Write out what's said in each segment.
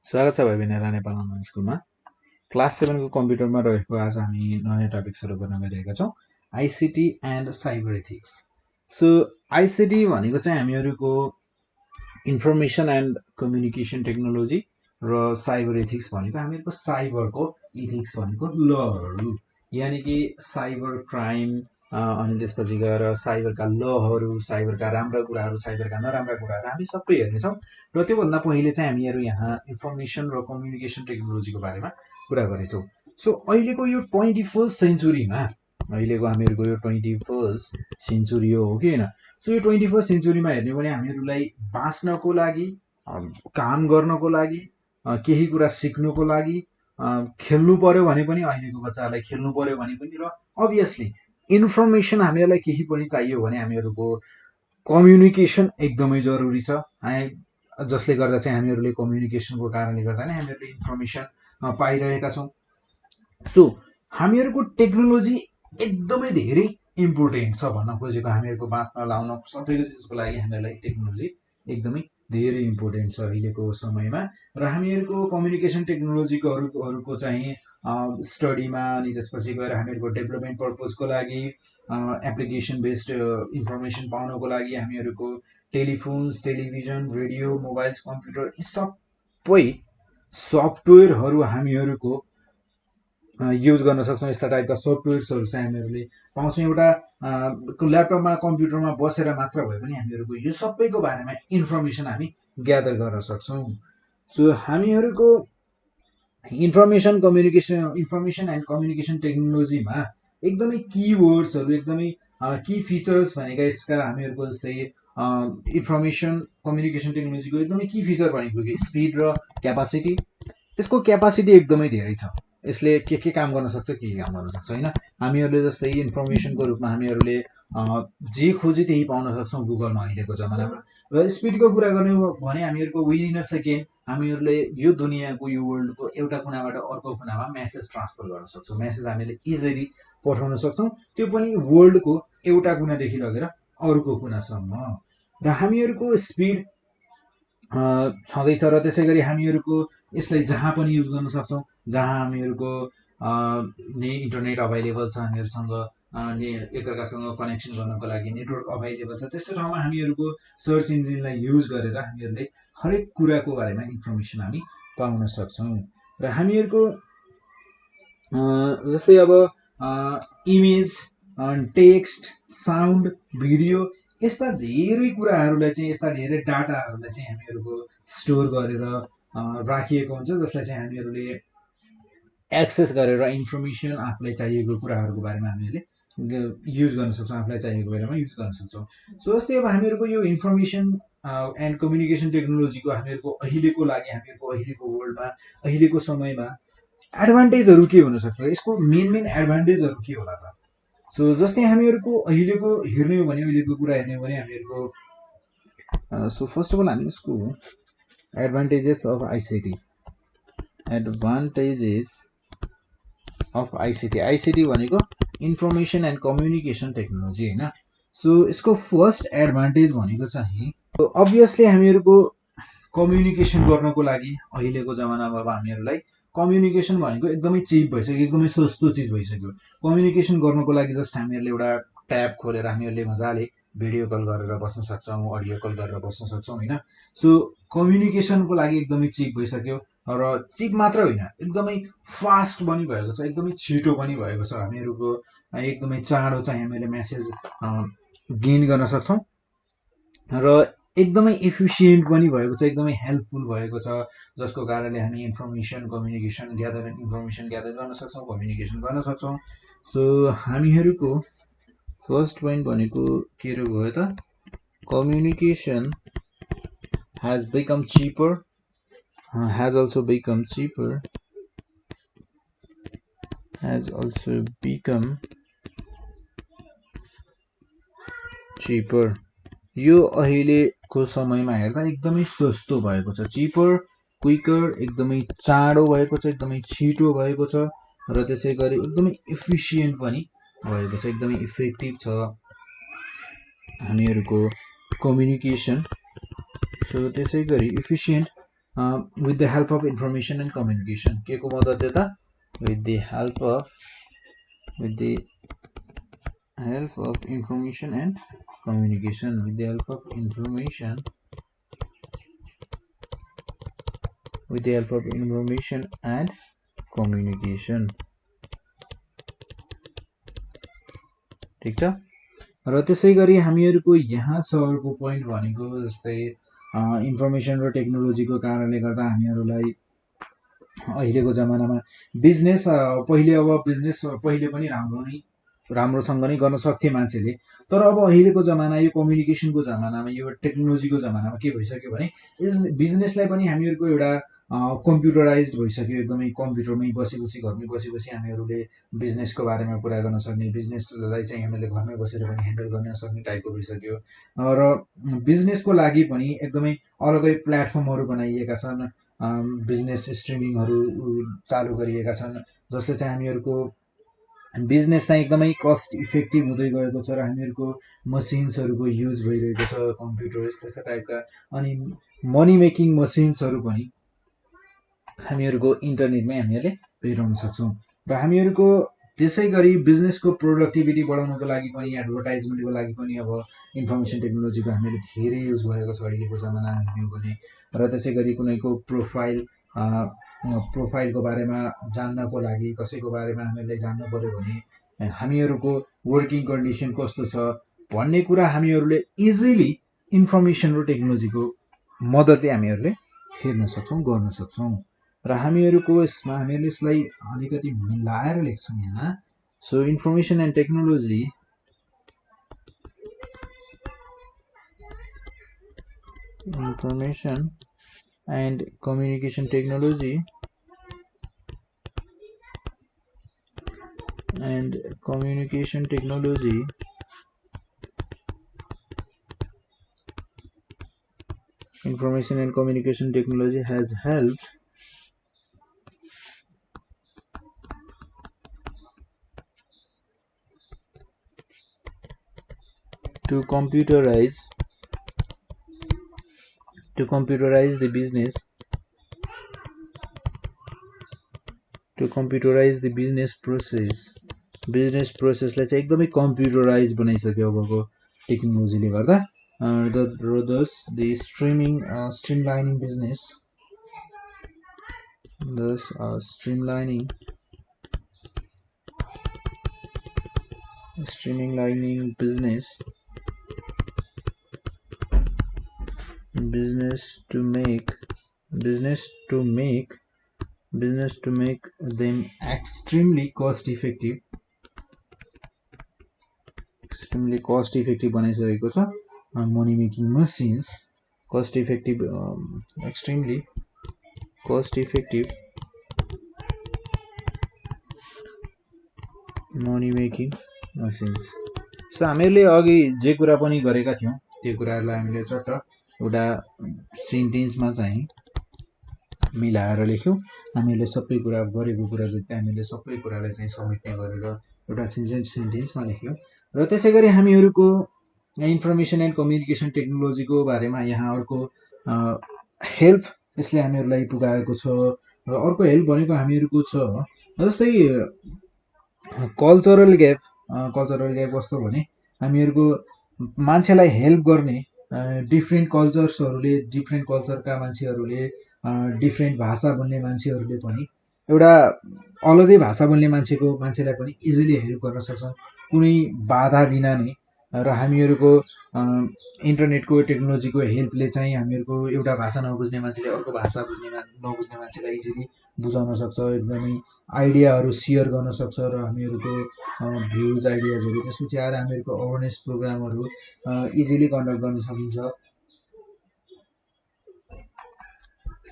स्वागत छ भाइ बहिनीहरु नेपाल अनलाइन स्कुलमा। क्लास 7 को कम्प्युटरमा रहेको आज हामी नयाँ टपिक सुरु गर्न गइरहेका छौं, ICT and cyber ethics. So ICT भनेको चाहिँ हामीहरुको इन्फर्मेसन एन्ड कम्युनिकेसन टेक्नोलोजी र साइबर एथिक्स भनेको हामीहरुको साइबरको एथिक्स भनेको लहरु, यानि कि साइबर क्राइम अनि त्यसपछि गएर साइबरका लहरु, साइबरका राम्रा कुराहरु, साइबरका नराम्रा कुराहरु हामी सबै हेर्नेछौं। र त्योभन्दा पहिले चाहिँ हामीहरु यहाँ इन्फर्मेसन र कम्युनिकेसन टेक्नोलोजीको बारेमा कुरा गर्नेछौं। सो अहिलेको यो 21st सेन्चुरीमा अहिलेको हामीहरुको यो 21st सेन्चुरी हो कि हैन। सो यो 21st सेन्चुरीमा हेर्ने भने हामीहरुलाई बाँच्नको लागि, काम गर्नको लागि, केही कुरा सिक्नुको लागि, खेल्नु पर्यो भने पनि अहिलेको बच्चाहरुलाई खेल्नु पर्यो भने पनि, र अभियसली इन्फर्मेसन हामीहरुलाई केही पनि चाहियो भने हामीहरुको कम्युनिकेसन एकदमै जरुरी छ। जसले गर्दा चाहिँ हामीहरुले कम्युनिकेसनको कारणले गर्दा नै हामीहरुले इन्फर्मेसन पाइरहेका छौं। सो हामीहरुको टेक्नोलोजी एकदमै धेरै इम्पोर्टेन्ट छ भन्न खोजेको, हामीहरुको बाँच्न लाउन सबैको चिजको लागि हामीहरुलाई टेक्नोलोजी एकदमै धेरै इम्पोर्टेन्ट छ अहिलेको समयमा। र हामीहरुको कम्युनिकेसन टेक्नोलोजीको चाहिँ स्टडीमा अनि त्यसपछि गएर हामीहरुको डेभलपमेन्ट पर्पजको लागि, एप्लिकेसन बेस्ड इन्फर्मेसन पाउनको लागि हामीहरुको टेलिफोन्स, टेलिभिजन, रेडियो, मोबाइल्स, कम्प्युटर यी सबै सफ्टवेयरहरु हामीहरुको युज गर्न सक्छौं। यस्ता टाइपका सफ्टवेयर्सहरु चाहिँ हामीहरुले पाउँछौं। एउटा ल्यापटपमा कम्प्युटरमा बसेर मात्र भए पनि हामीहरुको यो सबैको बारेमा इन्फर्मेसन हामी ग्यादर गर्न सक्छौं। सो हामीहरुको इन्फर्मेसन एन्ड कम्युनिकेसन टेक्नोलोजीमा एकदमै कीवर्ड्सहरु, एकदमै की फिचर्स भनेका यसका हामीहरुको जस्तै इन्फर्मेसन कम्युनिकेसन टेक्नोलोजीको एकदमै की फिचर भनेको स्पिड र क्यापासिटी। यसको क्यापासिटी एकदमै धेरै छ। यसले के काम गर्न सक्छ, के काम गर्न सक्छ हैन। हामीहरुले जस्तै इन्फर्मेसनको रूपमा हामीहरुले जे खोजे त्यही पाउन सक्छौं गुगलमा अहिलेको जमानामा। र स्पिडको कुरा गर्ने हो भने हामीहरुको विदिन अ सेकेन्ड हामीहरुले यो दुनियाँको, यो वर्ल्डको एउटा कुनाबाट अर्को कुनामा मेसेज ट्रान्सफर गर्न सक्छौं। मेसेज हामीले इजिली पठाउन सक्छौं, त्यो पनि वर्ल्डको एउटा कुनादेखि लगेर अर्को कुनासम्म। र हामीहरुको स्पिड छँदैछ र त्यसैगरी हामीहरुको यसलाई जहाँ पनि युज गर्न सक्छौं, जहाँ हामीहरुको इन्टरनेट अभाइलेबल छ, हामीहरुसँग एकअर्कासँग कनेक्सन गर्नको लागि नेटवर्क अभाइलेबल छ, त्यस्तो ठाउँमा हामीहरुको सर्च इन्जिनलाई युज गरेर हामीहरुले हरेक कुराको बारेमा इन्फर्मेसन हामी पाउन सक्छौं। र हामीहरुको जस्तै अब इमेज, टेक्स्ट, साउन्ड, भिडियो यस्ता धेरै कुराहरुलाई चाहिँ, यस्ता धेरै डाटाहरुलाई चाहिँ हामीहरुको स्टोर गरेर राखिएको हुन्छ, जसलाई चाहिँ हामीहरुले एक्सेस गरेर इन्फर्मेसन आफुलाई चाहिएको कुराहरुको बारेमा हामीहरुले युज गर्न सक्छौं, आफुलाई चाहिएको बेलामा युज गर्न सक्छौं। सो जस्तै अब हामीहरुको यो इन्फर्मेसन एन्ड कम्युनिकेसन टेक्नोलोजीको हामीहरुको अहिलेको लागि, हामीहरुको अहिलेको वर्ल्डमा, अहिलेको समयमा एडभान्टेजहरु के हुन सक्छ, यसको मेन एडभान्टेजहरु के होला त। सो जस्तै हामीहरुको अहिलेको हेर्ने हो भने, अहिलेको कुरा हेर्ने हो भने हामीहरुको सो फर्स्ट अफ अल हामी यसको advantages of ICT, advantages of ICT. ICT भनेको इन्फर्मेसन एन्ड कम्युनिकेसन टेक्नोलोजी हैन। सो यसको फर्स्ट एडभान्टेज भनेको चाहिँ अभियसली हामीहरुको कम्युनिकेसन गर्नको लागि अहिलेको जमानामा अब हामीहरुलाई कम्युनिकेसन भनेको एकदमै चिप भइसक्यो, एकदमै सस्तो चीज भइसक्यो। कम्युनिकेसन गर्नको लागि जस्ट हामीहरुले एउटा ट्याब खोलेर हामीहरुले मजाले भिडियो कल गरेर बस्न सक्छौं, अडियो कल गरेर बस्न सक्छौं हैन। सो कम्युनिकेसनको लागि एकदमै चिप भइसक्यो, र चिप मात्र होइन एकदमै फास्ट पनि भएको छ, एकदमै छिटो पनि भएको छ। हामीहरुको एकदमै चाँडो चाहिँ हामीले मेसेज गेन गर्न सक्छौं, र एकदमै एफिसिएन्ट पनि भएको छ, एकदमै हेल्पफुल भएको छ, जसको कारणले हामी इन्फर्मेसन कम्युनिकेसन ग्यादर गर्न सक्छौं, कम्युनिकेसन गर्न सक्छौं। सो हामीहरुको फर्स्ट पोइन्ट भनेको के भयो त, communication has become cheaper, has also become cheaper, यो अहिलेको समयमा हेर्दा एकदमै सस्तो भएको छ, चिपर, क्विकर, एकदमै चाँडो भएको छ, एकदमै छिटो भएको छ, र त्यसैगरी एकदमै एफिसिएन्ट पनि भएको छ, एकदमै इफेक्टिभ छ हामीहरुको कम्युनिकेसन। सो त्यसैगरी एफिसिएन्ट with the help of information and communication के को मद्दत देता with the help of information and communication with the help of information and communication ठीक छ र त्यसै गरी हामीहरुको यहाँ छ अर्को पोइन्ट भनेको जस्तै इन्फर्मेसन र टेक्नोलोजीको कारणले गर्दा हामीहरुलाई अहिलेको जमानामा बिजनेस पहिले पनि राम्रोसँग नै गर्न सक्थे मान्छेले तर अब अहिलेको जमाना यो कम्युनिकेसनको जमानामा यो टेक्नोलोजीको जमानामा के भइसक्यो भने बिजनेसलाई पनि हामीहरुको एउटा कम्प्युटराइज्ड भइसक्यो एकदमै कम्प्युटरमै बसेपछि घरमै बसेपछि हामीहरुले बिजनेसको बारेमा कुरा गर्न सक्ने बिजनेसलाई चाहिँ हामीले घरमै बसेर पनि ह्यान्डल गर्न सक्ने टाइपको भइसक्यो र बिजनेसको लागि पनि एकदमै अलगै प्लेटफर्महरु बनाइएका छन् बिजनेस स्ट्रिमिङहरु चालु गरिएका छन् जसले चाहिँ हामीहरुको बिजनेस चाहिँ एकदमै कस्ट इफेक्टिभ हुँदै गएको छ र हामीहरुको मसिन्सहरुको युज भइरहेको छ कम्प्युटर यस्ता टाइपका अनि मनी मेकिङ मसिन्सहरु पनि हामीहरुको इन्टरनेटमै हामीहरुले हेर्न सक्छौं र हामीहरुको त्यसै गरी बिजनेसको प्रोडक्टिभिटी बढाउनको लागि पनि एडभर्टाइजमेन्टको लागि पनि अब इन्फर्मेसन टेक्नोलोजीको हामीले धेरै युज भएको छ अहिलेको जमाना हेर्नु भने र त्यसै गरी कुनैको प्रोफाइलको बारेमा जान्नको लागि कसैको बारेमा हामीले जान्नु पर्यो भने हामीहरुको वर्किङ कन्डिसन कस्तो छ भन्ने कुरा हामीहरुले इजिली इन्फर्मेसन र टेक्नोलोजीको मद्दतले हामीहरुले हेर्न सक्छौं गर्न सक्छौं र हामीहरुको यसमा हामीले यसलाई अलिकति मिलाएर लेख्छौं यहाँ so information and technology information and communication technology has helped to computerize the business processलाई चाहिँ एकदमै कम्प्युटराइज बनाइसक्यो अबको टेक्नोलोजीले गर्दा thus the streamlining business to make them extremely cost effective बनाइसकेको छ money making machines extremely cost effective money making machines so हामीले अघि जे कुरा पनि गरेका थियौं त्यो कुराहरुलाई हामीले चट्ट एउटा सेन्टेन्समा चाहिँ मिलाएर लेख्यौं हामीले सबै कुरा गरेको कुरा जति हामीले सबै कुरालाई चाहिँ समेट्ने गरेर एउटा सेन्टेन्समा लेख्यौं र त्यसैगरी हामीहरुको इन्फर्मेसन एन्ड कम्युनिकेसन टेक्नोलोजीको बारेमा यहाँ अर्को हेल्प यसले हामीहरुलाई पुगाएको छ र अर्को हेल्प भनेको हामीहरुको छ जस्तै कल्चरल ग्याप कस्तो भने हामीहरुको मान्छेलाई हेल्प गर्ने डिफरेन्ट कल्चर्सहरुले डिफरेन्ट कल्चरका मान्छेहरुले डिफरेन्ट भाषा बोल्ने मान्छेहरुले पनि एउटा अलगै भाषा बोल्ने मान्छेलाई पनि इजिली हेल्प गर्न सक्छन् कुनै बाधा बिना नै र हामीहरुको इन्टरनेटको टेक्नोलोजीको हेल्पले चाहिँ हामीहरुको एउटा भाषा नबुझ्ने मान्छेले अर्को भाषा नबुझ्ने मान्छेलाई इजिली बुझाउन सक्छ एकदमै आइडियाहरु शेयर गर्न सक्छ र हामीहरुको भ्यूज आइडियाजहरु त्यसपछि आएर हामीहरुको अवेरनेस प्रोग्रामहरु इजिली कन्डक्ट गर्न सकिन्छ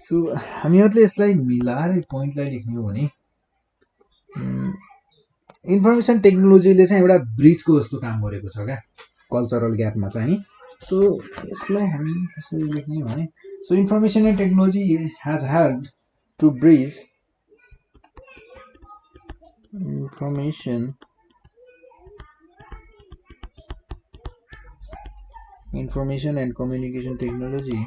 सो हामीहरुले यसलाई मिलाएर पोइन्टलाई लेख्ने हो भने इन्फर्मेसन टेक्नोलोजीले चाहिँ एउटा ब्रिजको जस्तो काम गरेको छ क्या कल्चरल ग्यापमा चाहिँ सो यसलाई हामी कसरी लेख्ने भने so information and technology has helped to bridge information and communication technology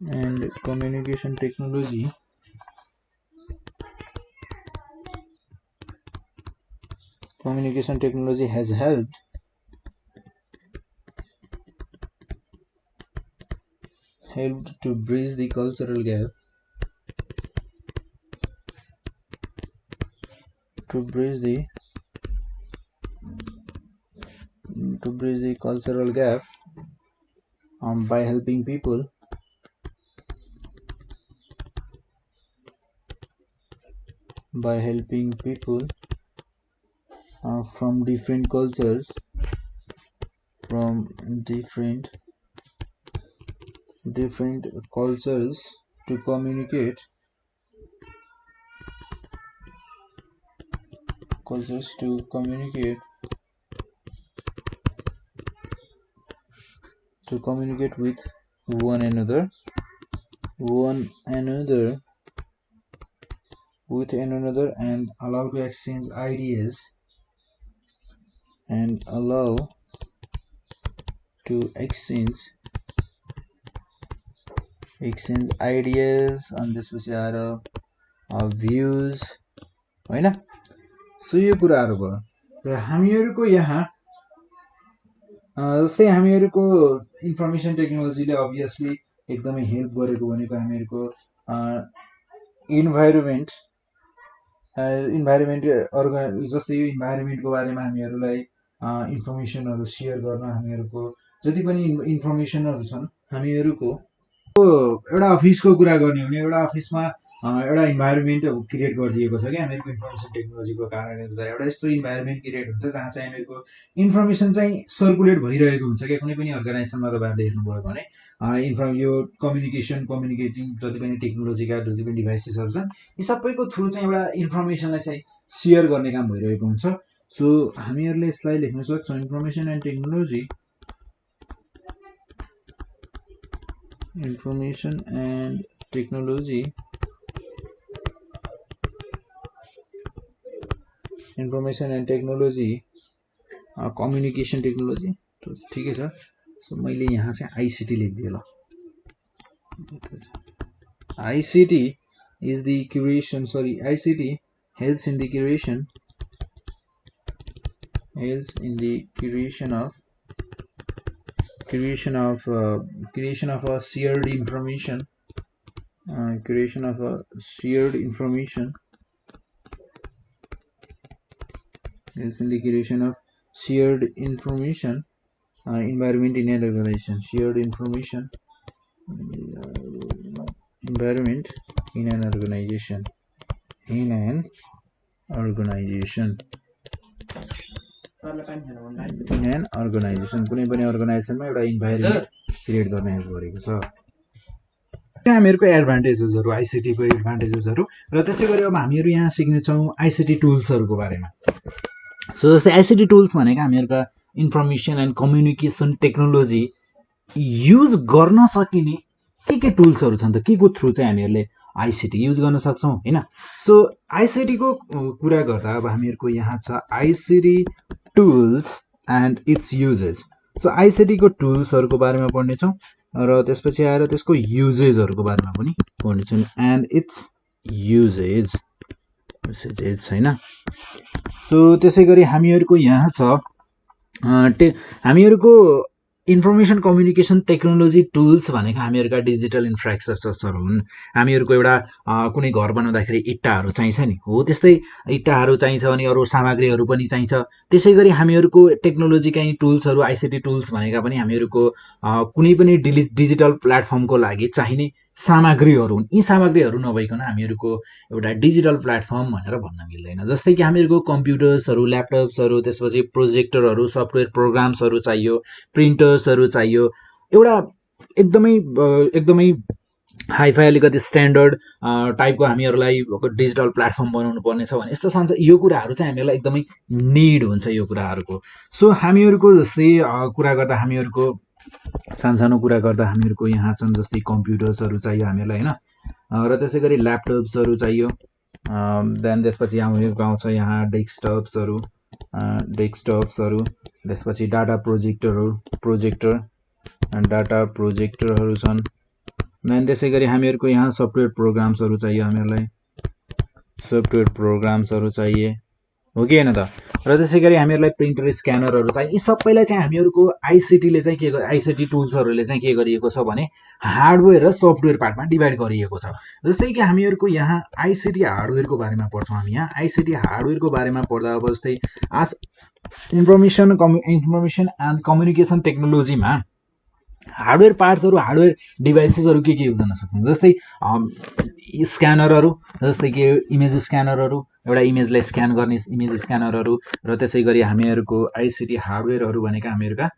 and communication technology has helped to bridge the cultural gap by helping people from different cultures to communicate with one another and allow to exchange ideas and अनि त्यसपछि आएर भ्यूज हैन। So यो कुराहरु भयो र हामीहरुको यहाँ जस्तै हामीहरुको इन्फर्मेसन टेक्नोलोजीले अभियसली एकदमै हेल्प गरेको भनेको हामीहरुको इन्भाइरोमेन्ट जस्तै यो इन्भाइरोमेन्टको बारेमा हामीहरुलाई इन्फर्मेसनहरु शेयर गर्न हामीहरुको जति पनि इन्फर्मेसनहरु छन् हामीहरुको एउटा अफिसको कुरा गर्ने हो भने एउटा अफिसमा एउटा इन्भाइरोमेन्ट क्रिएट गरिदिएको छ कि हामीहरुको इन्फर्मेसन टेक्नोलोजीको कारणले गर्दा एउटा यस्तो इन्भाइरोमेन्ट क्रिएट हुन्छ जहाँ चाहिँ हामीहरुको इन्फर्मेसन चाहिँ सर्कुलेट भइरहेको हुन्छ के कुनै पनि अर्गनाइजेसनमा तपाईहरुले हेर्नुभयो भने यो कम्युनिकेटिङ जति पनि टेक्नोलोजीका जति पनि डिभाइसेसहरु छन् यी सबैको थ्रु चाहिँ एउटा इन्फर्मेसनलाई चाहिँ शेयर गर्ने काम भइरहेको हुन्छ। सो हामीहरुले यसलाई लेख्न सक्छौं information and technology communication technology तो ठिकै छ। सो मैले यहाँ चाहिँ आईसीटी लेखिदिए ल। ICT is the creation ICT helps in the creation of a shared information environment in an organization कुनै पनि अर्गनाइजेसनमा एउटा इन्भाइरोमेन्ट क्रिएट गर्ने हेल्प गरेको छ। हामीहरुको एडभान्टेजेसहरु आईसीटी को एडभान्टेजेसहरु र त्यसै गरी अब हामीहरु यहाँ सिक्ने छौं आईसीटी टुल्सहरुको बारेमा। सो जस्तै आईसीटी टुल्स भनेको हामीहरुका information and communication technology use गर्न सकिने के टुल्सहरु छन् त के को थ्रु चाहिँ हामीहरुले आईसीटी युज गर्न सक्छौं हैन। सो आईसीटी को कुरा गर्दा अब हामीहरुको यहाँ छ ICT tools and it's usages. So ICT को टुल्सहरुको बारेमा पढ्ने छौं र त्यसपछि आएर त्यसको युजेजहरुको बारेमा पनि पढ्ने छौं एन्ड इट्स युजेज हैन। सो त्यसै गरी हामीहरुको यहाँ छ हामीहरुको इन्फर्मेसन कम्युनिकेसन टेक्नोलोजी टुल्स भनेको हामीहरुका डिजिटल इन्फ्रास्ट्रक्चरहरु हुन्। हामीहरुको एउटा कुनै घर बनाउँदाखेरि इट्टाहरु चाहिन्छ नि हो त्यस्तै इट्टाहरु चाहिन्छ अनि अरु सामग्रीहरु पनि चाहिन्छ। त्यसै गरी हामीहरुको टेक्नोलोजीका टुल्सहरु आईसीटी टुल्स भनेका पनि हामीहरुको कुनै पनि डिजिटल प्लेटफर्मको लागि चाहिने सामग्रीहरु हुन्। यी सामग्रीहरु नभइकन हामीहरुको एउटा डिजिटल प्लेटफर्म भनेर भन्न मिल्दैन। जस्तै कि हामीहरुको कम्प्युटर्सहरु ल्यापटप्सहरु त्यसपछि प्रोजेक्टरहरु सफ्टवेयर प्रोग्राम्सहरु चाहियो प्रिन्टर्सहरु चाहियो एउटा एकदमै हाइफाई अलिकति स्ट्यान्डर्ड टाइपको हामीहरुलाई डिजिटल प्लेटफर्म बनाउनु पर्ने छ भने यस्तो संसार यो कुराहरु चाहिँ हामीहरुलाई एकदमै नीड हुन्छ यो कुराहरुको। सो हामीहरुको जस्तै कुरा गर्दा हामीहरुको सानसानो कुरा गर्दा हामीहरुको यहाँ छन् जस्तै कम्प्युटर्सहरु चाहियो हामीहरुलाई हैन र त्यसै गरी ल्यापटप्सहरु चाहियो देन त्यसपछि हामीहरुको आउँछ यहाँ डेस्कटप्सहरु त्यसपछि डाटा प्रोजेक्टरहरु छन् देन त्यसै गरी हामीहरूको यहाँ सफ्टवेयर प्रोग्राम्सहरू चाहियो, हामीहरूलाई सफ्टवेयर प्रोग्राम्सहरू चाहिए हो कि हैन त। र त्यसै गरी हामीहरूलाई प्रिन्टर स्क्यानरहरू चाहियो। यी सबैलाई चाहिँ हामीहरूको आइसिटीले चाहिँ के आइसिटी टुल्सहरूले चाहिँ के गरिएको छ भने हार्डवेयर र सफ्टवेयर पार्टमा डिभाइड गरिएको छ। जस्तै कि हामीहरूको यहाँ आइसिटी हार्डवेयरको बारेमा पढ्छौँ हामी। यहाँ आइसिटी हार्डवेयरको बारेमा पढ्दा अब जस्तै आज इन्फर्मेसन एन्ड कम्युनिकेसन टेक्नोलोजीमा हार्डवेयर पार्ट्सहरू, हार्डवेयर डिभाइसेसहरू के युज गर्न सक्छन्, जस्तै स्क्यानरहरू, जस्तै कि इमेज स्क्यानरहरू, एउटा इमेजलाई स्क्यान गर्ने इमेज स्क्यानरहरू। र त्यसै गरी हामीहरूको आइसिटी हार्डवेयरहरू भनेका हामीहरूका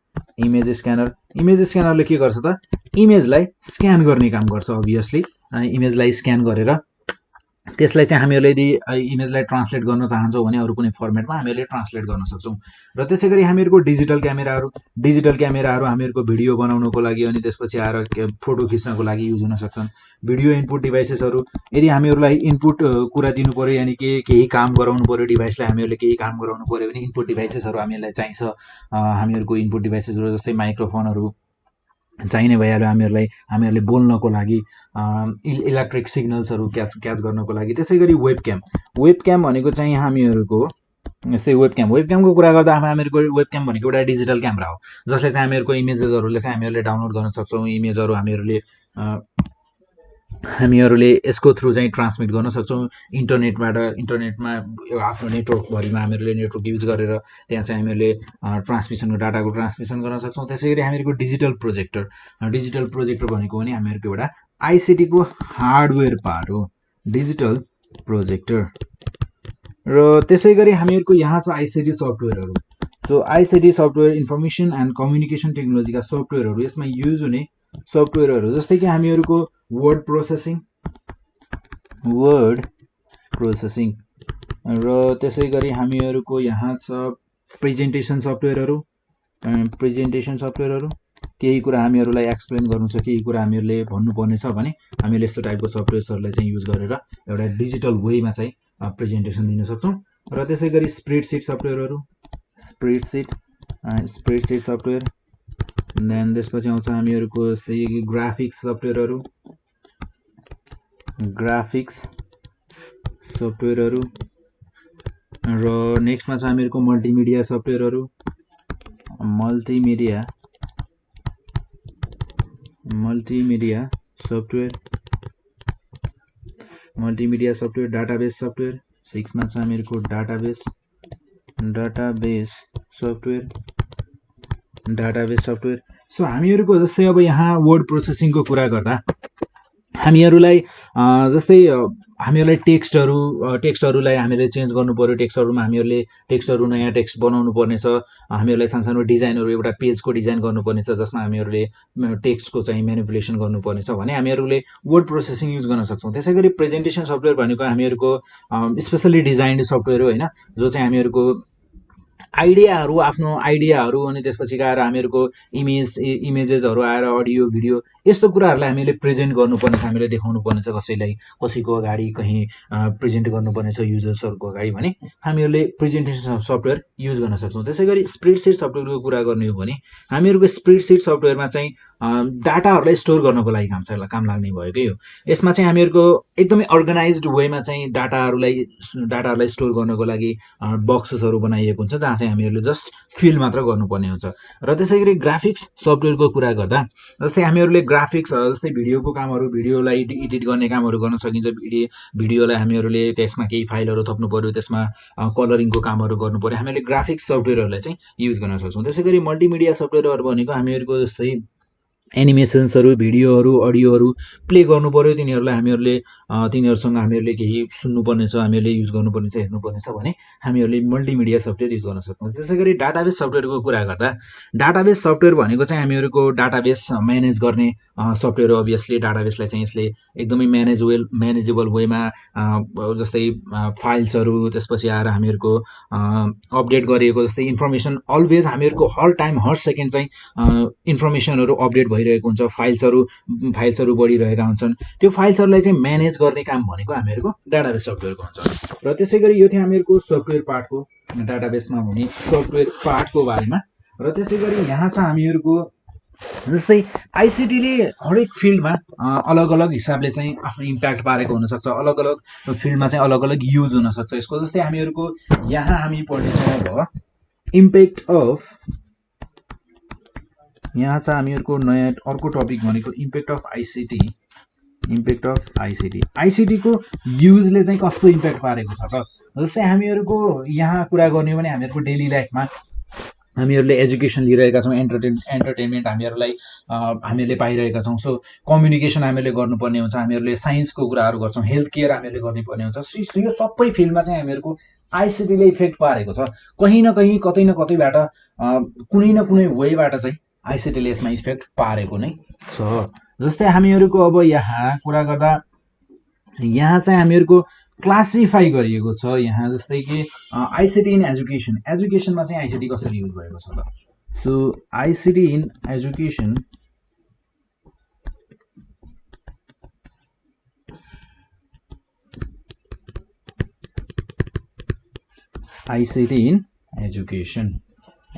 इमेज स्क्यानरले के गर्छ त, इमेजलाई स्क्यान गर्ने काम गर्छ। अभियसली इमेजलाई स्क्यान गरेर त्यसलाई चाहिँ हामीहरूले यदि इमेजलाई ट्रान्सलेट गर्न चाहन्छौँ भने अरू कुनै फर्मेटमा हामीहरूले ट्रान्सलेट गर्न सक्छौँ। र त्यसै गरी हामीहरूको डिजिटल क्यामेराहरू हामीहरूको भिडियो बनाउनको लागि अनि त्यसपछि आएर फोटो खिच्नको लागि युज हुन सक्छन्। भिडियो इनपुट डिभाइसेसहरू, यदि हामीहरूलाई इनपुट कुरा दिनु पर्यो, यानि केही काम गराउनु पर्यो, डिभाइसलाई हामीहरूले केही काम गराउनु पर्यो भने इनपुट डिभाइसेसहरू हामीहरूलाई चाहिन्छ। हामीहरूको इनपुट डिभाइसेसहरू जस्तै माइक्रोफोनहरू चाहिने भइहाल्यो हामीहरूले बोल्नको लागि, इलेक्ट्रिक सिग्नल्सहरू क्याच गर्नको लागि। त्यसै गरी वेबक्याम भनेको चाहिँ हामीहरूको जस्तै वेबक्यामको कुरा गर्दा हामीहरूको वेबक्याम भनेको एउटा डिजिटल क्यामेरा हो, जसले चाहिँ हामीहरूको इमेजेसहरूले चाहिँ हामीहरूले डाउनलोड गर्न सक्छौँ। इमेजहरू हामीहरूले यसको थ्रु चाहिँ ट्रान्समिट गर्न सक्छौँ इन्टरनेटमा आफ्नो नेटवर्कभरिमा हामीहरूले नेटवर्क युज गरेर त्यहाँ चाहिँ हामीहरूले डाटाको ट्रान्समिसन गर्न सक्छौँ। त्यसै गरी हामीहरूको डिजिटल प्रोजेक्टर भनेको पनि हामीहरूको एउटा आइसिटीको हार्डवेयर पार्ट हो, डिजिटल प्रोजेक्टर। र त्यसै गरी हामीहरूको यहाँ छ आइसिटी सफ्टवेयरहरू। So ICT software information and communication टेक्नोलोजीका सफ्टवेयरहरू, यसमा युज हुने सफ्टवेयरहरू जस्तै कि हामीहरूको वर्ड प्रोसेसिङ र त्यसै गरी हामीहरूको यहाँ छ प्रेजेन्टेसन सफ्टवेयरहरू। केही कुरा हामीहरूलाई एक्सप्लेन गर्नु छ, केही कुरा हामीहरूले भन्नुपर्ने छ भने हामीले यस्तो टाइपको सफ्टवेयर्सहरूलाई चाहिँ युज गरेर एउटा डिजिटल वेमा चाहिँ प्रेजेन्टेसन दिन सक्छौँ। र त्यसै गरी स्प्रेडसिट सफ्टवेयर। देन त्यसपछि आउँछ हामीहरूको जस्तै ग्राफिक्स सफ्टवेयरहरू। र नेक्स्टमा छ हामीहरूको मल्टिमिडिया सफ्टवेयरहरू, मल्टिमिडिया सफ्टवेयर, डाटाबेस सफ्टवेयर। 6 मा छ हामीहरूको डाटाबेस सफ्टवेयर। सो हामीहरूको जस्तै अब यहाँ वर्ड प्रोसेसिङको कुरा गर्दा हामीहरूलाई जस्तै हामीहरूलाई टेक्स्टहरूलाई हामीले चेन्ज गर्नु पर्यो। टेक्स्टहरू नयाँ टेक्स्ट बनाउनु पर्ने छ। हामीहरूलाई सानो डिजाइनहरू, एउटा पेजको डिजाइन गर्नुपर्ने छ जसमा हामीहरूले टेक्स्टको चाहिँ म्यानिपुलेसन गर्नुपर्ने छ भने हामीहरूले वर्ड प्रोसेसिङ युज गर्न सक्छौँ। त्यसै गरी प्रेजेन्टेसन सफ्टवेयर भनेको हामीहरूको स्पेसली डिजाइन्ड सफ्टवेयर हो होइन, जो चाहिँ हामीहरूको आफ्नो आइडियाहरू अनि त्यसपछि गएर हामीहरूको इमेजेसहरू आएर अडियो भिडियो यस्तो कुराहरूलाई हामीले प्रेजेन्ट गर्नुपर्ने छ, हामीले देखाउनु पर्ने छ कसैको अगाडि कहीँ प्रेजेन्ट गर्नुपर्ने छ युजर्सहरूको अगाडि भने हामीहरूले प्रेजेन्टेसन सफ्टवेयर युज गर्न सक्छौँ। त्यसै गरी स्प्रेडसिट सफ्टवेयरको कुरा गर्ने हो भने हामीहरूको स्प्रेडसिट सफ्टवेयरमा चाहिँ डाटाहरूलाई स्टोर गर्नको लागि काम लाग्ने भएको हो। यसमा चाहिँ हामीहरूको एकदमै अर्गनाइज्ड वेमा चाहिँ डाटाहरूलाई स्टोर गर्नको लागि बक्सेसहरू बनाइएको हुन्छ, जहाँ चाहिँ हामीहरूले जस्ट फिल मात्र गर्नुपर्ने हुन्छ। र त्यसै गरी ग्राफिक्स सफ्टवेयरको कुरा गर्दा जस्तै हामीहरूले ग्राफिक्स जस्तै भिडियोको कामहरू, भिडियोलाई एडिट गर्ने कामहरू गर्न सकिन्छ। भिडियोलाई हामीहरूले त्यसमा केही फाइलहरू थप्नु पर्यो, त्यसमा कलरिङको कामहरू गर्नु पर्यो, हामीले ग्राफिक्स सफ्टवेयरहरूलाई चाहिँ युज गर्न सक्छौँ। त्यसै गरी मल्टिमिडिया सफ्टवेयरहरू भनेको हामीहरूको जस्तै एनिमेसन्सहरू, भिडियोहरू, अडियोहरू प्ले गर्नु पर्यो, तिनीहरूसँग हामीहरूले केही सुन्नुपर्ने छ, हामीहरूले युज गर्नुपर्ने छ, हेर्नुपर्ने छ भने हामीहरूले मल्टिमिडिया सफ्टवेयर युज गर्न सक्छौँ। त्यसै गरी डाटाबेस सफ्टवेयरको कुरा गर्दा डाटाबेस सफ्टवेयर भनेको चाहिँ हामीहरूको डाटाबेस म्यानेज गर्ने सफ्टवेयर हो। अभियसली डाटाबेसलाई चाहिँ यसले एकदमै म्यानेजेबल वेमा जस्तै फाइल्सहरू, त्यसपछि आएर हामीहरूको अपडेट गरिएको जस्तै इन्फर्मेसन अलवेज हामीहरूको हर टाइम हर सेकेन्ड चाहिँ इन्फर्मेसनहरू अपडेट भइरहेको हुन्छ, फाइल्सहरू बढिरहेका हुन्छन्। त्यो फाइल्सहरूलाई चाहिँ म्यानेज गर्ने काम भनेको हामीहरूको डाटाबेस सफ्टवेयरको हुन्छ। र त्यसै गरी यो थियो हामीहरूको सफ्टवेयर पार्टको, डाटाबेसमा हुने सफ्टवेयर पार्टको बारेमा। र त्यसै गरी यहाँ छ हामीहरूको जस्तै आइसिटीले हरेक फिल्डमा अलग अलग हिसाबले चाहिँ आफ्नो इम्प्याक्ट पारेको हुनसक्छ, अलग अलग फिल्डमा चाहिँ अलग अलग युज हुनसक्छ यसको। जस्तै हामीहरूको यहाँ हामी पढ्नेछौँ अब इम्प्याक्ट अफ, यहाँ चाहिँ हामीहरूको नयाँ अर्को टपिक भनेको impact of ICT. Impact of ICT, आइसिटीको युजले चाहिँ कस्तो इम्प्याक्ट पारेको छ त। जस्तै हामीहरूको यहाँ कुरा गर्ने हो भने हामीहरूको डेली लाइफमा हामीहरूले एजुकेसन लिइरहेका छौँ, एन्टरटेनमेन्ट हामीहरूले पाइरहेका छौँ। सो कम्युनिकेसन हामीहरूले गर्नुपर्ने हुन्छ, हामीहरूले साइन्सको कुराहरू गर्छौँ, हेल्थ केयर हामीहरूले गर्नुपर्ने हुन्छ। यो सबै फिल्डमा चाहिँ हामीहरूको आइसिटीले इफेक्ट पारेको छ कहीँ न कहीँ, कतै न कतैबाट, कुनै न कुनै वेबाट चाहिँ आइसिटीले यसमा इफेक्ट पारेको नै छ। जस्तै हामीहरूको अब यहाँ कुरा गर्दा यहाँ चाहिँ हामीहरूको क्लासिफाई गरिएको छ यहाँ, जस्तै कि आइसिटी इन एजुकेसन, एजुकेसनमा चाहिँ आइसिटी कसरी युज भएको छ त। So ICT in education, ICT in education,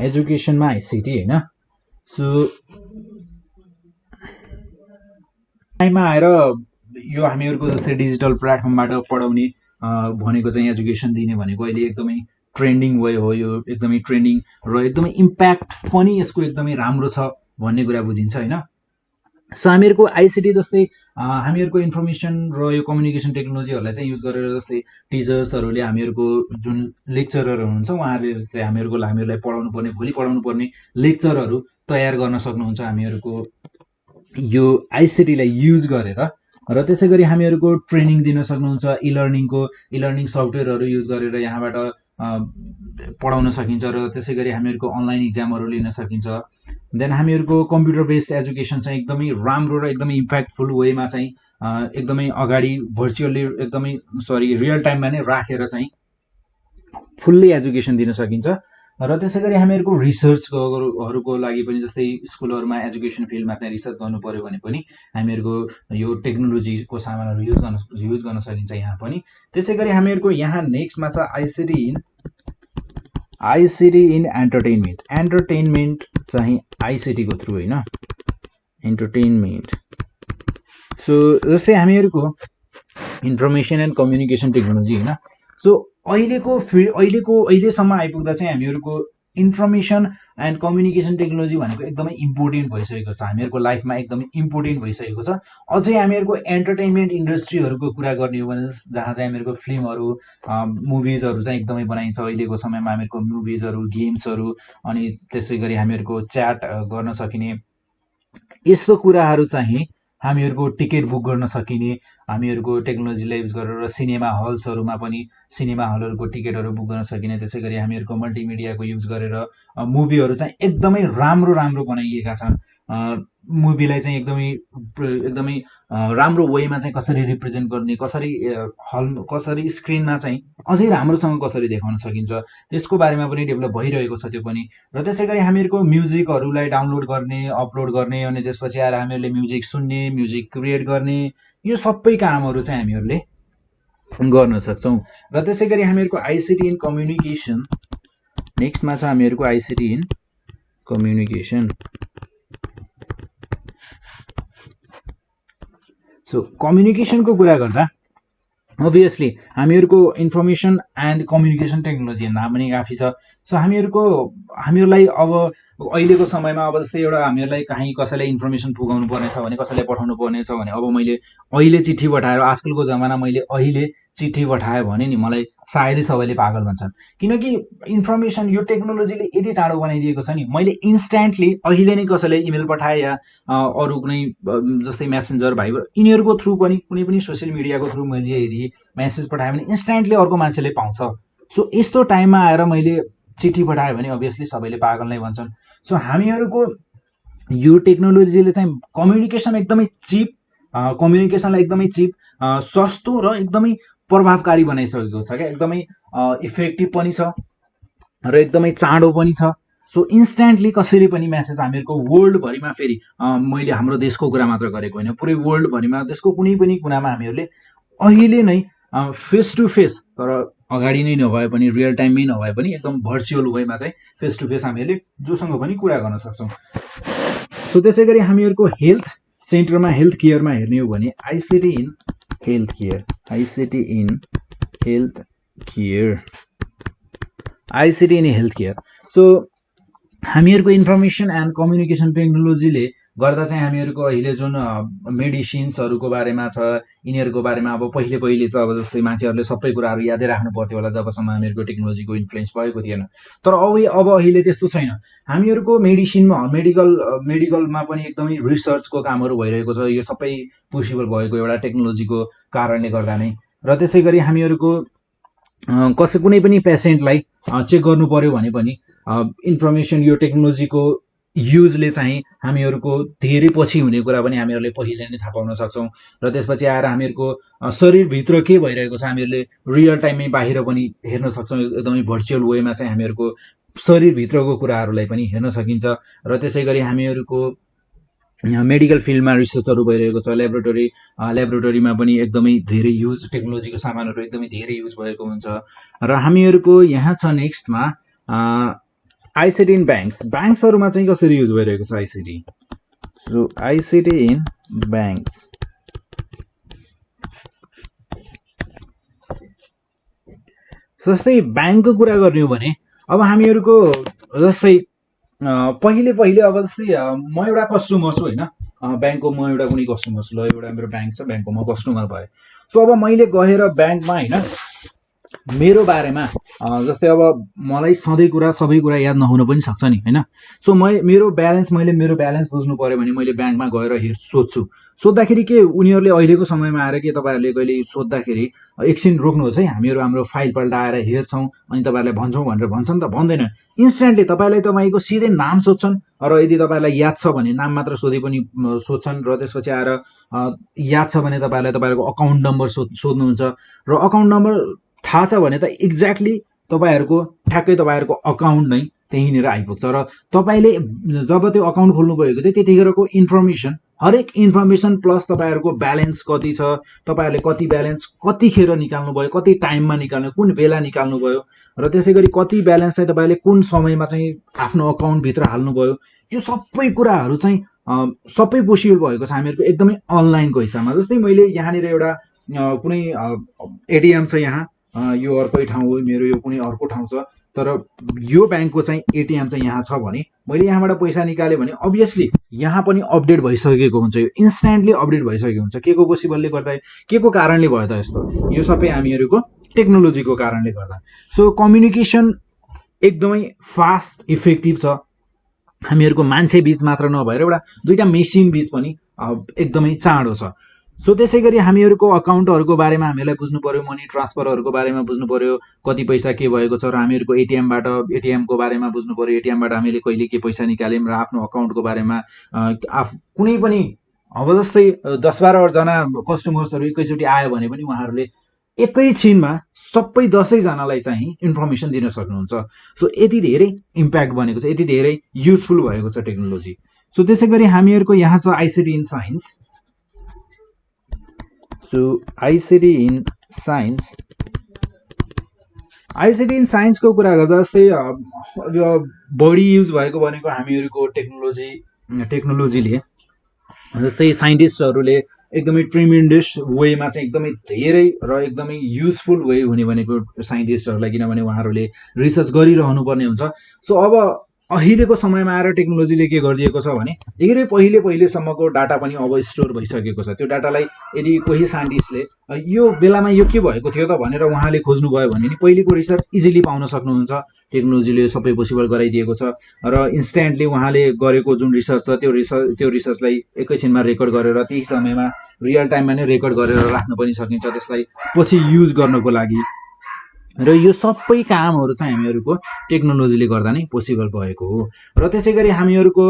एजुकेसनमा आइसिटी होइन। सो टाइममा आएर यो हामीहरूको जस्तै डिजिटल प्लेटफर्मबाट पढाउने भनेको चाहिँ एजुकेसन दिने भनेको अहिले एकदमै ट्रेन्डिङ वे हो, यो एकदमै ट्रेन्डिङ र एकदमै इम्प्याक्ट पनि यसको एकदमै राम्रो छ भन्ने कुरा बुझिन्छ होइन। सो हामीहरूको आइसिटी जस्तै हामीहरूको इन्फर्मेसन र यो कम्युनिकेसन टेक्नोलोजीहरूलाई चाहिँ युज गरेर जस्तै टिचर्सहरूले हामीहरूको जुन लेक्चररहरू हुनुहुन्छ उहाँहरूले चाहिँ हामीहरूलाई पढाउनु पर्ने, भोलि पढाउनु पर्ने लेक्चरहरू तयार गर्न सक्नुहुन्छ हामीहरूको यो आइसिटीलाई युज गरेर। र त्यसै गरी हामीहरूको ट्रेनिङ दिन सक्नुहुन्छ, इलर्निङ सफ्टवेयरहरू युज गरेर यहाँबाट पढाउन सकिन्छ र त्यसै गरी हामीहरूको अनलाइन इक्जामहरू लिन सकिन्छ। देन हामीहरूको कम्प्युटर बेस्ड एजुकेसन चाहिँ एकदमै राम्रो र एकदमै इम्प्याक्टफुल वेमा चाहिँ एकदमै अगाडि भर्चुअली रियल टाइममा नै राखेर चाहिँ फुल्ली एजुकेसन दिन सकिन्छ। र त्यसै गरी हामीहरूको रिसर्चहरूको लागि पनि जस्तै स्कुलहरूमा एजुकेसन फिल्डमा चाहिँ रिसर्च गर्नु पर्यो भने पनि हामीहरूको यो टेक्नोलोजीको सामानहरू युज गर्न सकिन्छ यहाँ पनि। त्यसै गरी हामीहरूको यहाँ नेक्स्टमा छ आइसिटी इन एन्टरटेनमेन्ट, एन्टरटेनमेन्ट चाहिँ आइसिटीको थ्रु होइन, एन्टरटेनमेन्ट। सो जस्तै हामीहरूको इन्फर्मेसन एन्ड कम्युनिकेसन टेक्नोलोजी होइन। सो अहिलेसम्म आइपुग्दा चाहिँ हामीहरूको इन्फर्मेसन एन्ड कम्युनिकेसन टेक्नोलोजी भनेको एकदमै इम्पोर्टेन्ट भइसकेको छ, हामीहरूको लाइफमा एकदमै इम्पोर्टेन्ट भइसकेको छ। अझै हामीहरूको एन्टरटेनमेन्ट इन्डस्ट्रीहरूको कुरा गर्ने हो भने जहाँ चाहिँ हामीहरूको फिल्महरू, मुभिजहरू चाहिँ एकदमै बनाइन्छ अहिलेको समयमा, हामीहरूको मुभिजहरू, गेम्सहरू, अनि त्यसै गरी हामीहरूको च्याट गर्न सकिने यस्तो कुराहरू चाहिँ हामीहरूको टिकट बुक गर्न सकिने, हामीहरूको टेक्नोलोजीलाई युज गरेर सिनेमा हल्सहरूमा पनि सिनेमा हलहरूको टिकटहरू बुक गर्न सकिने। त्यसै गरी हामीहरूको मल्टिमिडियाको युज गरेर मुभीहरू चाहिँ एकदमै राम्रो बनाइएका छन्। मुभीलाई चाहिँ एकदमै राम्रो वेमा चाहिँ कसरी रिप्रेजेन्ट गर्ने, कसरी स्क्रिनमा चाहिँ अझै राम्रोसँग कसरी देखाउन सकिन्छ त्यसको बारेमा पनि डेभलप भइरहेको छ त्यो पनि। र त्यसै गरी हामीहरूको म्युजिकहरूलाई डाउनलोड गर्ने, अपलोड गर्ने, अनि त्यसपछि आएर हामीहरूले म्युजिक सुन्ने, म्युजिक क्रिएट गर्ने, यो सबै कामहरू चाहिँ हामीहरूले गर्न सक्छौँ। र त्यसै गरी हामीहरूको आइसिटी इन कम्युनिकेसन, नेक्स्टमा छ हामीहरूको आइसिटी इन कम्युनिकेसन। सो कम्युनिकेसनको कुरा गर्दा अभियसली हामीहरूको इन्फर्मेसन एन्ड कम्युनिकेसन टेक्नोलोजी नाम पनि काफी छ। सो हामीहरूलाई अब अहिलेको समयमा अब जस्तै एउटा हामीहरूलाई कहीँ कसैलाई इन्फर्मेसन पुगाउनु पर्ने छ भने, कसैलाई पठाउनु पर्ने छ भने, अब मैले अहिले चिठी पठाएर, आजकलको जमाना मैले अहिले चिठी पठाएँ भने नि मलाई सायदै सबैले पागल भन्छन्, किनकि इन्फर्मेसन यो टेक्नोलोजीले यति चाँडो बनाइदिएको छ नि। मैले इन्स्ट्यान्टली अहिले नै कसैलाई इमेल पठाएँ या अरू कुनै जस्तै मेसेन्जर, भाइबर, यिनीहरूको थ्रु पनि, कुनै पनि सोसियल मिडियाको थ्रु मैले यदि मेसेज पठाएँ भने इन्स्ट्यान्टली अर्को मान्छेले पाउँछ। सो यस्तो टाइममा आएर मैले चिठी पठायो भने अभियसली सबैले पागल नै भन्छन्। सो हामीहरूको यो टेक्नोलोजीले चाहिँ कम्युनिकेसनलाई एकदमै चिप, सस्तो र एकदमै प्रभावकारी बनाइसकेको छ क्या, एकदमै इफेक्टिभ पनि छ र एकदमै चाँडो पनि छ। सो इन्स्ट्यान्टली कसरी पनि मेसेज हामीहरूको वर्ल्डभरिमा, फेरि मैले हाम्रो देशको कुरा मात्र गरेको होइन, पुरै वर्ल्डभरिमा देशको कुनै पनि कुनामा हामीहरूले अहिले नै फेस टु फेस, तर अगाडि नै नभए पनि, रियल टाइममै नभए पनि एकदम भर्चुअल वेमा चाहिँ फेस टु फेस हामीहरूले जोसँग पनि कुरा गर्न सक्छौँ। सो त्यसै गरी हामीहरूको हेल्थ सेन्टरमा हेल्थ केयरमा हेर्ने हो भने ICT in health care, ICT in health care, ICT in health care. So हामीहरूको इन्फर्मेसन एन्ड कम्युनिकेसन टेक्नोलोजीले गर्दा चाहिँ हामीहरूको अहिले जुन मेडिसिन्सहरूको बारेमा छ यिनीहरूको बारेमा अब पहिले त अब जस्तै मान्छेहरूले सबै कुराहरू यादै राख्नु पर्थ्यो होला जबसम्म हामीहरूको टेक्नोलोजीको इन्फ्लुएन्स भएको थिएन। तर अब अहिले त्यस्तो छैन। हामीहरूको मेडिसिनमा मेडिकलमा पनि एकदमै रिसर्चको कामहरू भइरहेको छ। यो सबै पोसिबल भएको एउटा टेक्नोलोजीको कारणले गर्दा नै। र त्यसै गरी हामीहरूको कुनै पनि पेसेन्टलाई चेक गर्नु पर्यो भने पनि इन्फर्मेसन यो टेक्नोलोजीको युजले चाहिँ हामीहरूको धेरै पछि हुने कुरा पनि हामीहरूले पहिले नै थाहा पाउन सक्छौँ। र त्यसपछि आएर हामीहरूको शरीरभित्र के भइरहेको छ हामीहरूले रियल टाइममै बाहिर पनि हेर्न सक्छौँ। एकदमै भर्चुअल वेमा चाहिँ हामीहरूको शरीरभित्रको कुराहरूलाई पनि हेर्न सकिन्छ। र त्यसै गरी हामीहरूको मेडिकल फिल्डमा रिसर्चहरू भइरहेको छ। ल्याबोरेटरीमा पनि एकदमै धेरै युज टेक्नोलोजीको सामानहरू एकदमै धेरै युज भएको हुन्छ। र हामीहरूको यहाँ छ नेक्स्टमा आइसिटी इन ब्याङ्क्सहरूमा चाहिँ कसरी युज भइरहेको छ ICT. So ICT in banks, जस्तै ब्याङ्कको कुरा गर्ने हो भने अब हामीहरूको जस्तै पहिले अब जस्तै म एउटा कस्टमर छु होइन, ब्याङ्कको म एउटा कुनै कस्टमर छु, ल एउटा मेरो ब्याङ्क छ, ब्याङ्कको म कस्टमर भएँ। सो अब मैले गएर ब्याङ्कमा होइन मेरो बारेमा जस्तै अब मलाई सबै कुरा याद नहुन पनि सक्छ नि होइन। सो मेरो ब्यालेन्स बुझ्नु पर्यो भने मैले ब्याङ्कमा गएर सोध्दाखेरि के उनीहरूले अहिलेको समयमा आएर के तपाईँहरूले कहिले सोद्धाखेरि एकछिन रोक्नुहोस् है हाम्रो फाइल पल्टाएर हेर्छौँ अनि तपाईँहरूलाई भन्छौँ भनेर भन्छन् त? भन्दैन। इन्स्ट्यान्टली तपाईँको सिधै नाम सोध्छन् र यदि तपाईँलाई याद छ भने नाम मात्र सोधे पनि सोध्छन्। र त्यसपछि आएर याद छ भने तपाईँहरूको अकाउन्ट नम्बर सोध्नुहुन्छ र अकाउन्ट नम्बर थाहा छ भने त एक्ज्याक्टली ठ्याक्कै तपाईँहरूको अकाउन्ट नै त्यहीँनिर आइपुग्छ। र तपाईँले जब त्यो अकाउन्ट खोल्नु भएको थियो त्यतिखेरको इन्फर्मेसन, हरेक इन्फर्मेसन प्लस तपाईँहरूको ब्यालेन्स कति छ, तपाईँहरूले कति ब्यालेन्स कतिखेर निकाल्नु भयो, कति टाइममा निकाल्नु, कुन बेला निकाल्नु भयो, र त्यसै गरी कति ब्यालेन्स चाहिँ तपाईँले कुन समयमा चाहिँ आफ्नो अकाउन्टभित्र हाल्नुभयो, यो सबै कुराहरू चाहिँ सबै पोसिबल भएको छ हामीहरूको एकदमै अनलाइनको हिसाबमा। जस्तै मैले यहाँनिर एउटा कुनै एटिएम छ, यहाँ यो अर्कै ठाउँ हो, मेरो यो कुनै अर्को ठाउँ छ, तर यो ब्याङ्कको चाहिँ एटिएम चाहिँ यहाँ छ भने मैले यहाँबाट पैसा निकालेँ भने अभियसली यहाँ पनि अपडेट भइसकेको हुन्छ। यो इन्स्ट्यान्टली अपडेट भइसकेको हुन्छ। के को पोसिबलले गर्दा, के को कारणले भयो त यस्तो? यो सबै हामीहरूको टेक्नोलोजीको कारणले गर्दा। सो कम्युनिकेसन एकदमै फास्ट इफेक्टिभ छ। हामीहरूको मान्छे बीच मात्र नभएर एउटा दुईटा मेसिन बीच पनि एकदमै चाँडो छ। सो त्यसै गरी हामीहरूको अकाउन्टहरूको बारेमा हामीलाई बुझ्नु पर्यो, मनी ट्रान्सफरहरूको बारेमा बुझ्नु पर्यो, कति पैसा के भएको छ, र हामीहरूको एटिएमको बारेमा बुझ्नु पर्यो, एटिएमबाट हामीले कहिले के पैसा निकाल्यौँ, र आफ्नो अकाउन्टको बारेमा कुनै पनि अब जस्तै 10-12 जना कस्टमर्सहरू एकैचोटि आयो भने पनि उहाँहरूले एकैछिनमा सबै 10 जनालाई चाहिँ इन्फर्मेसन दिन सक्नुहुन्छ। सो यति धेरै इम्प्याक्ट बनेको छ, यति धेरै युजफुल भएको छ टेक्नोलोजी। सो त्यसै गरी हामीहरूको यहाँ छ ICT in science. So ICT in साइन्सको कुरा गर्दा जस्तै बढी युज भएको भनेको हामीहरूको टेक्नोलोजीले जस्तै साइन्टिस्टहरूले एकदमै ट्रिमेन्डस वेमा चाहिँ एकदमै धेरै र एकदमै युजफुल वे हुने भनेको साइन्टिस्टहरूलाई, किनभने उहाँहरूले रिसर्च गरिरहनु पर्ने हुन्छ। सो अब अहिलेको समयमा आएर टेक्नोलोजीले के गरिदिएको छ भने धेरै पहिलेसम्मको डाटा पनि अब स्टोर भइसकेको छ। त्यो डाटालाई यदि कोही साइन्टिस्टले यो बेलामा यो के भएको थियो त भनेर उहाँले खोज्नुभयो भने नि पहिलेको रिसर्च इजिली पाउन सक्नुहुन्छ। टेक्नोलोजीले सबै पोसिबल गराइदिएको छ र इन्स्ट्यान्टली उहाँले गरेको जुन रिसर्च छ त्यो रिसर्चलाई एकैछिनमा रेकर्ड गरेर त्यही समयमा रियल टाइममा नै रेकर्ड गरेर राख्न पनि सकिन्छ, त्यसलाई पछि युज गर्नको लागि। र यो सबै कामहरू चाहिँ हामीहरूको टेक्नोलोजीले गर्दा नै पोसिबल भएको हो। र त्यसै गरी हामीहरूको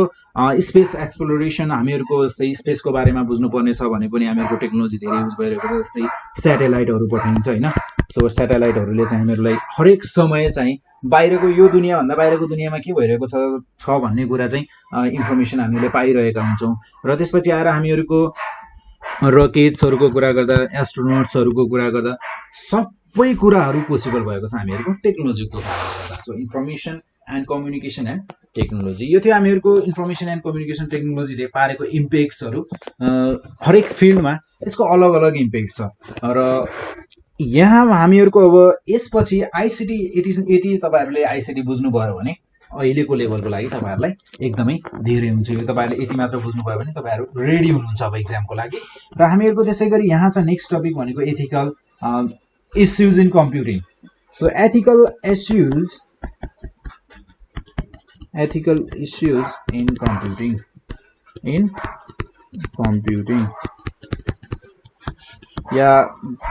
स्पेस एक्सप्लोरेसन, हामीहरूको जस्तै स्पेसको बारेमा बुझ्नुपर्ने छ भने पनि हामीहरूको टेक्नोलोजी धेरै युज भइरहेको छ। जस्तै स्याटेलाइटहरू पठाइन्छ होइन। सो स्याटेलाइटहरूले चाहिँ हामीहरूलाई हरेक समय चाहिँ बाहिरको यो दुनियाँभन्दा बाहिरको दुनियाँमा के भइरहेको छ भन्ने कुरा चाहिँ इन्फर्मेसन हामीले पाइरहेका हुन्छौँ। र त्यसपछि आएर हामीहरूको रकेट्सहरूको कुरा गर्दा, एस्ट्रोनट्सहरूको कुरा गर्दा सबै कुराहरू पोसिबल भएको छ हामीहरूको टेक्नोलोजीको कारणले गर्दा। So information and communication and technology. यो थियो हामीहरूको इन्फर्मेसन एन्ड कम्युनिकेसन टेक्नोलोजीले पारेको इम्प्याक्ट्सहरू। हरेक फिल्डमा यसको अलग अलग इम्प्याक्ट छ र यहाँ हामीहरूको अब यसपछि आइसिटी यति तपाईँहरूले आइसिटी बुझ्नुभयो भने अहिलेको लेभलको लागि तपाईँहरूलाई एकदमै धेरै हुन्छ। यो तपाईँहरूले यति मात्र बुझ्नुभयो भने तपाईँहरू रेडी हुनुहुन्छ अब इक्जामको लागि। र हामीहरूको त्यसै गरी यहाँ छ नेक्स्ट टपिक भनेको ethical issues in computing. So ethical issues in computing yeah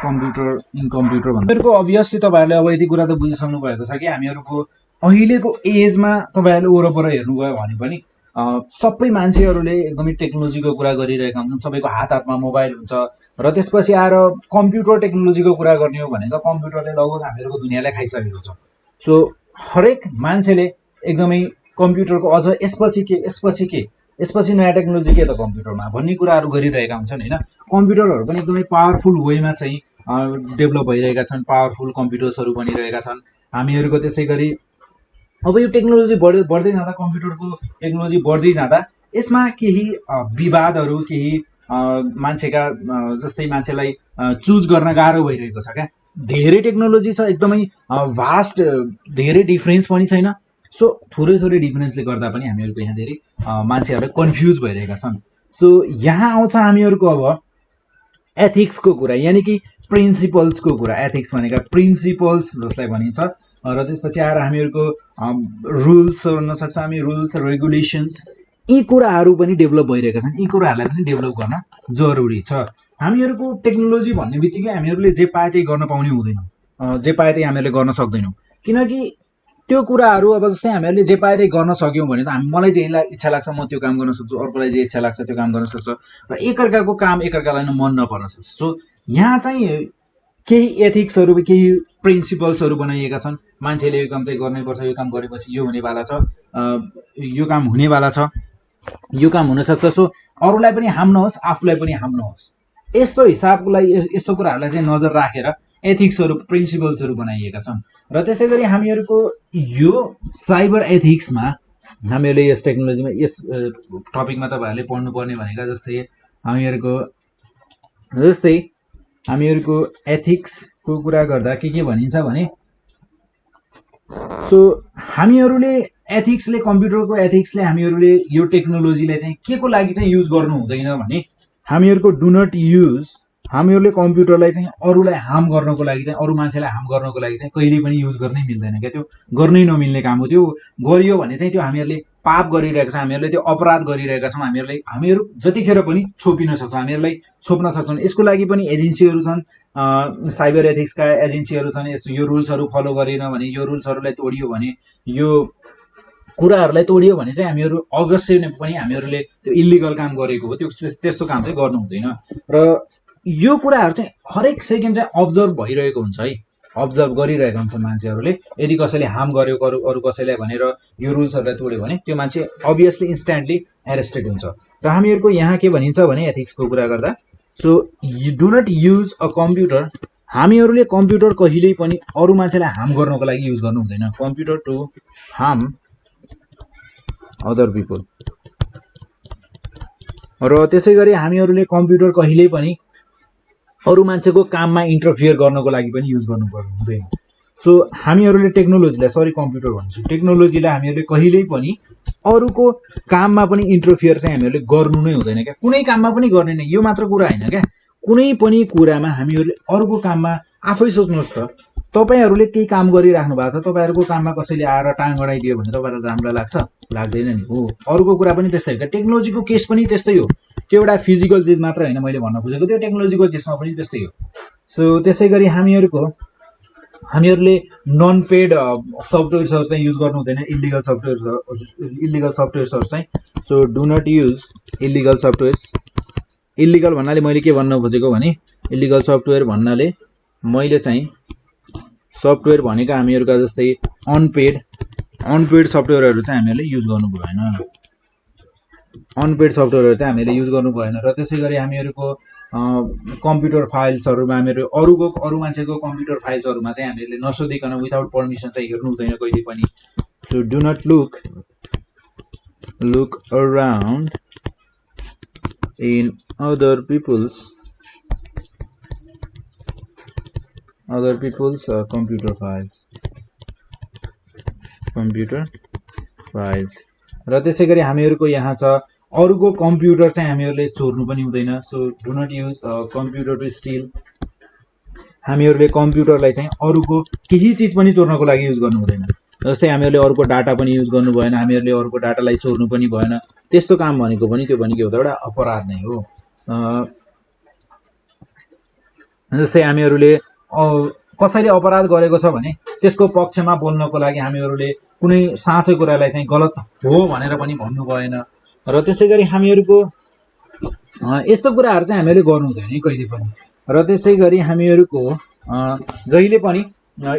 computer भन्दा अभियसली तपाईँहरूले अब यति कुरा त बुझिसक्नु भएको छ कि हामीहरूको अहिलेको एजमा तपाईँहरूले वरपर हेर्नुभयो भने पनि सबै मान्छेहरूले एकदमै टेक्नोलोजीको कुरा गरिरहेका हुन्छन्। सबैको हात हातमा मोबाइल हुन्छ र त्यसपछि आएर कम्प्युटर टेक्नोलोजीको कुरा गर्ने हो भने त कम्प्युटरले लगभग हामीहरूको दुनियाँलाई खाइसकेको छ। सो हरेक मान्छेले एकदमै कम्प्युटरको अझ यसपछि नयाँ टेक्नोलोजी के त कम्प्युटरमा भन्ने कुराहरू गरिरहेका हुन्छन् होइन। कम्प्युटरहरू पनि एकदमै पावरफुल वेमा चाहिँ डेभलप भइरहेका छन्, पावरफुल कम्प्युटर्सहरू बनिरहेका छन् हामीहरूको। त्यसै गरी अब यो टेक्नोलोजी बढ्दै जाँदा कम्प्युटरको टेक्नोलोजी बढ्दै जाँदा यसमा केही विवादहरू केही मान्छेका जस्तै मान्छेलाई चुज गर्न गाह्रो भइरहेको छ क्या। धेरै टेक्नोलोजी छ एकदमै भास्ट, धेरै डिफरेन्स पनि छैन। सो थोरै डिफरेन्सले गर्दा पनि हामीहरूको यहाँ धेरै मान्छेहरू कन्फ्युज भइरहेका छन्। सो यहाँ आउँछ हामीहरूको अब एथिक्सको कुरा, यानि कि प्रिन्सिपल्सको कुरा। एथिक्स भनेका प्रिन्सिपल्स जसलाई भनिन्छ र त्यसपछि आएर हामीहरूको रुल्सहरू हुनसक्छ, हामी रुल्स रेगुलेसन्स यी कुराहरू पनि डेभलप भइरहेका छन्। यी कुराहरूलाई पनि डेभलप गर्न जरुरी छ। हामीहरूको टेक्नोलोजी भन्ने बित्तिकै हामीहरूले जे पाए त्यही गर्न पाउने हुँदैन, जे पाए त्यही हामीहरूले गर्न सक्दैनौँ। किनकि त्यो कुराहरू अब जस्तै हामीहरूले जे पाए त्यही गर्न सक्यौँ भने त मलाई जे इच्छा लाग्छ म त्यो काम गर्न सक्छु, अर्कोलाई जे इच्छा लाग्छ त्यो काम गर्न सक्छ र एकअर्काको काम एकअर्कालाई मन नपर्न सक्छ। सो यहाँ चाहिँ केही एथिक्सहरू केही प्रिन्सिपल्सहरू बनाइएका छन्। मान्छेले यो काम चाहिँ गर्नैपर्छ, यो काम गरेपछि यो हुनेवाला छ, यो काम हुनेवाला छ, यो काम हुनसक्छ। सो अरूलाई पनि हार्म नहोस्, आफूलाई पनि हार्म नहोस्, यस्तो हिसाबको लागि यस्तो कुराहरूलाई चाहिँ नजर राखेर एथिक्सहरू प्रिन्सिपल्सहरू बनाइएका छन्। र त्यसै गरी हामीहरूको यो साइबर एथिक्समा हामीहरूले यस टेक्नोलोजीमा यस टपिकमा तपाईँहरूले पढ्नुपर्ने भनेका जस्तै हामीहरूको एथिक्सको कुरा गर्दा के भनिन्छ भने सो हामीहरूले एथिक्सले कम्प्युटरको एथिक्सले हामीहरूले यो टेक्नोलोजीलाई चाहिँ के को लागि चाहिँ युज गर्नु हुँदैन भने हामीहरूको डु नट युज, हामीहरूले कम्प्युटरलाई चाहिँ अरूलाई हार्म गर्नको लागि चाहिँ अरू मान्छेलाई हार्म गर्नको लागि चाहिँ कहिले पनि युज गर्नै मिल्दैन क्या। त्यो गर्नै नमिल्ने काम हो। त्यो गरियो भने चाहिँ त्यो हामीहरूले पाप गरिरहेको छ, हामीहरूले त्यो अपराध गरिरहेका छौँ। हामीहरू जतिखेर पनि छोपिन सक्छौँ, हामीहरूलाई छोप्न सक्छौँ। यसको लागि पनि एजेन्सीहरू छन्, साइबर एथिक्सका एजेन्सीहरू छन्। यो रुल्सहरू फलो गरिन भने, यो रुल्सहरूलाई तोडियो भने, यो कुराहरूलाई तोडियो भने चाहिँ हामीहरू अवश्य पनि हामीहरूले त्यो इलिगल काम गरेको हो, त्यस्तो काम चाहिँ गर्नु हुँदैन। र यो कुराहरू चाहिँ हरेक सेकेन्ड चाहिँ अब्जर्भ भइरहेको हुन्छ है, अब्जर्भ गरिरहेका हुन्छन् मान्छेहरूले। यदि कसैले हार्म गर्यो अरू कसैलाई भनेर यो रुल्सहरूलाई तोड्यो भने त्यो मान्छे अभियसली इन्स्ट्यान्टली एरेस्टेड हुन्छ। र हामीहरूको यहाँ के भनिन्छ भने एथिक्सको कुरा गर्दा so do not use a computer, हामीहरूले कम्प्युटर कहिल्यै पनि अरू मान्छेलाई हार्म गर्नको लागि युज गर्नु हुँदैन। Computer to harm other people. र त्यसै गरी हामीहरूले कम्प्युटर कहिल्यै पनि अरू मान्छेको काममा इन्टरफियर गर्नको लागि पनि युज गर्नु हुँदैन। सो हामीहरूले कम्प्युटर भन्छु, टेक्नोलोजीलाई हामीहरूले कहिल्यै पनि अरूको काममा पनि इन्टरफियर चाहिँ हामीहरूले गर्नु नै हुँदैन क्या। कुनै काममा पनि गर्ने नै, यो मात्र कुरा होइन क्या। कुनै पनि कुरामा हामीहरूले अरूको काममा आफै सोच्नुहोस् त, तपाईँहरूले केही काम गरिराख्नु भएको छ, तपाईँहरूको काममा कसैले आएर टाङ अडाइदियो भने तपाईँहरूलाई राम्रो लाग्छ? लाग्दैन नि हो। अरूको कुरा पनि त्यस्तै हो क्या। टेक्नोलोजीको केस पनि त्यस्तै हो। त्यो एउटा फिजिकल चिज मात्र होइन मैले भन्न खोजेको, त्यो टेक्नोलोजीको केसमा पनि त्यस्तै हो। सो त्यसै गरी हामीहरूले नन पेड सफ्टवेयर्सहरू चाहिँ युज गर्नु हुँदैन, इलिगल सफ्टवेयर्सहरू चाहिँ। So do not use illegal softwares. Illegal भन्नाले मैले के भन्न खोजेको भने इलिगल सफ्टवेयर भन्नाले मैले चाहिँ सफ्टवेयर भनेका हामीहरूका जस्तै अनपेड सफ्टवेयरहरू चाहिँ हामीहरूले युज गर्नु भएन। अनपेड सफ्टवेयरहरू चाहिँ हामीले युज गर्नु भएन। र त्यसै गरी हामीहरूको कम्प्युटर फाइल्सहरूमा हामीहरू अरू मान्छेको कम्प्युटर फाइल्सहरूमा चाहिँ हामीहरूले नसोधिकन विदाउट पर्मिसन चाहिँ हेर्नु हुँदैन कहिले पनि। So do not look around in other people's computer files र त्यसै गरी हामीहरुको यहाँ छ अरुको कम्प्युटर चाहिँ हामीहरुले चोर्नु पनि हुँदैन so do not use computer to steal हामीहरुले कम्प्युटरलाई चाहिँ अरुको केही चीज पनि चोर्नको लागि युज गर्नु हुँदैन जस्तै हामीहरुले अरुको डाटा पनि युज गर्नु भएन हामीहरुले अरुको डाटालाई चोर्नु पनि भएन त्यस्तो काम भनेको पनि त्यो पनि के हो त एउटा अपराध नै हो जस्तै हामीहरुले कसैले अपराध गरेको छ भने त्यसको पक्षमा बोल्नको लागि हामीहरुले कुनै साँचो कुरालाई चाहिँ गलत हो भनेर पनि भन्नु भएन र त्यसै गरी हामीहरुको यस्तो कुराहरु चाहिँ हामीले गर्नु हुँदैन कहिले पनि र त्यसै गरी हामीहरुको जहिले पनि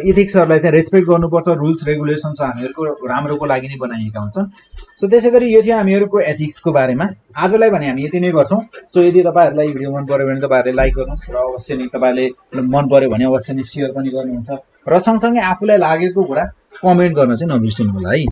इथिक्सहरुलाई चाहिँ रेस्पेक्ट गर्नुपर्छ रुल्स रेगुलेसन्स हामीहरुको राम्रोको लागि नै बनाइएका हुन्छन् सो त्यसै गरी यो थियो हामीहरुको एथिक्सको बारेमा आजलाई भने हामी यति नै गर्छौं सो यदि तपाईहरुलाई भिडियो मन पर्यो भने तपाईहरुले लाइक गर्नुस् र अवश्य नै तपाईहरुले मन पर्यो भने अवश्य नै शेयर पनि गर्नुहुन्छ र सँगसँगै आफुलाई लागेको कुरा कमेन्ट गर्न चाहिँ नबिर्सिनु होला है